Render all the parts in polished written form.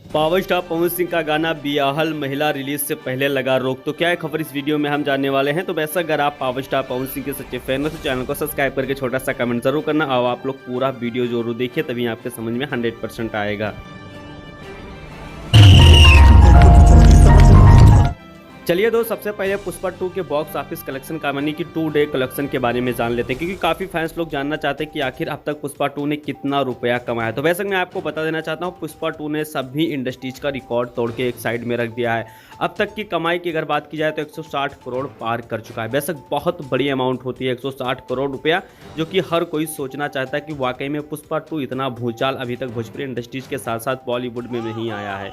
Power star Pawan Singh का गाना बियाहल महिला रिलीज से पहले लगा रोक। तो क्या है खबर इस वीडियो में हम जानने वाले हैं। तो वैसा अगर आप पावर स्टार पवन सिंह के सच्चे फैन हो तो चैनल को सब्सक्राइब करके छोटा सा कमेंट जरूर करना और आप लोग पूरा वीडियो जरूर देखिए, तभी आपके समझ में 100% आएगा। चलिए दोस्त, सबसे पहले पुष्पा 2 के बॉक्स ऑफिस कलेक्शन का यानी कि 2 डे कलेक्शन के बारे में जान लेते हैं, क्योंकि काफ़ी फैंस लोग जानना चाहते हैं कि आखिर अब तक पुष्पा 2 ने कितना रुपया कमाया। तो वैसे मैं आपको बता देना चाहता हूँ, पुष्पा 2 ने सभी इंडस्ट्रीज का रिकॉर्ड तोड़ के एक साइड में रख दिया है। अब तक की कमाई की अगर बात की जाए तो 160 करोड़ पार कर चुका है। वैसे बहुत बड़ी अमाउंट होती है 160 करोड़ रुपया, जो कि हर कोई सोचना चाहता है कि वाकई में पुष्पा 2 इतना भूचाल अभी तक भोजपुरी इंडस्ट्रीज के साथ साथ बॉलीवुड में नहीं आया है।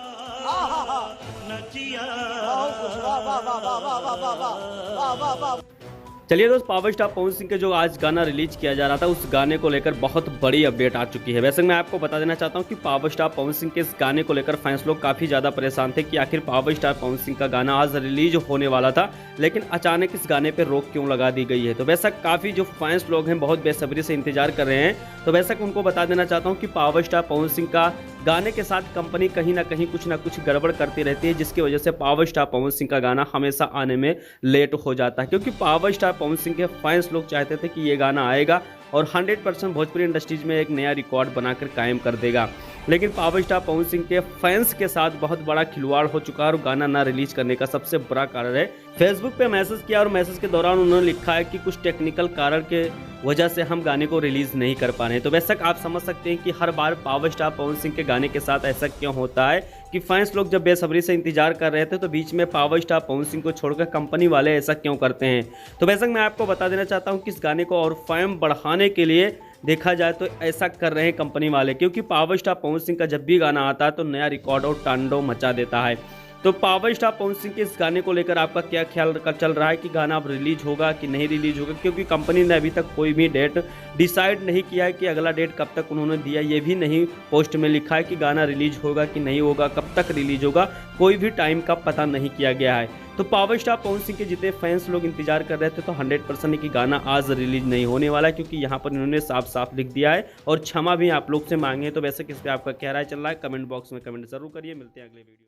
चलिए दोस्त, पावर स्टार पवन सिंह के जो आज गाना रिलीज किया जा रहा था, उस गाने को लेकर बहुत बड़ी अपडेट आ चुकी है। वैसे मैं आपको बता देना चाहता हूं कि पावर स्टार पवन सिंह के इस गाने को लेकर फैंस लोग काफ़ी ज़्यादा परेशान थे कि आखिर पावर स्टार पवन सिंह का गाना आज रिलीज होने वाला था, लेकिन अचानक इस गाने पर रोक क्यों लगा दी गई है। तो वैसा काफ़ी जो फैंस लोग हैं बहुत बेसब्री से इंतजार कर रहे हैं। तो वैसा उनको बता देना चाहता हूँ कि पावर स्टार पवन सिंह का गाने के साथ कंपनी कहीं ना कहीं कुछ ना कुछ गड़बड़ करती रहती है, जिसकी वजह से पावर स्टार पवन सिंह का गाना हमेशा आने में लेट हो जाता है। क्योंकि पावर स्टार पवन सिंह के फैंस लोग चाहते थे कि ये गाना आएगा और 100% भोजपुरी इंडस्ट्रीज में एक नया रिकॉर्ड बनाकर कायम कर देगा, लेकिन पावर स्टार पवन सिंह के फैंस के साथ बहुत बड़ा खिलवाड़ हो चुका है और गाना ना रिलीज करने का सबसे बड़ा कारण है फेसबुक पे मैसेज किया और मैसेज के दौरान उन्होंने लिखा है कि कुछ टेक्निकल कारण के वजह से हम गाने को रिलीज नहीं कर पा रहे हैं। तो बेशक आप समझ सकते हैं कि हर बार पावर स्टार पवन सिंह के गाने के साथ ऐसा क्यों होता है कि फैंस लोग जब बेसब्री से इंतजार कर रहे थे तो बीच में पावर स्टार पवन सिंह को छोड़कर कंपनी वाले ऐसा क्यों करते हैं। तो बेशक मैं आपको बता देना चाहता हूं कि इस गाने को और फैम बढ़ाने के लिए देखा जाए तो ऐसा कर रहे हैं कंपनी वाले, क्योंकि पावर स्टार पवन सिंह का जब भी गाना आता है तो नया रिकॉर्ड और तांडव मचा देता है। तो पावर स्टार पवन सिंह के इस गाने को लेकर आपका क्या ख्याल चल रहा है कि गाना अब रिलीज होगा कि नहीं रिलीज होगा, क्योंकि कंपनी ने अभी तक कोई भी डेट डिसाइड नहीं किया है कि अगला डेट कब तक उन्होंने दिया। ये भी नहीं पोस्ट में लिखा है कि गाना रिलीज होगा कि नहीं होगा, कब तक रिलीज होगा, कोई भी टाइम का पता नहीं किया गया है। तो पावर स्टार पवन सिंह के जितने फैंस लोग इंतजार कर रहे थे तो 100% कि गाना आज रिलीज नहीं होने वाला है, क्योंकि यहाँ पर इन्होंने साफ साफ लिख दिया है और क्षमा भी आप लोग से मांगे। तो वैसे किस पे आपका क्या राय चल रहा है, कमेंट बॉक्स में कमेंट जरूर करिए। मिलते हैं अगले वीडियो में।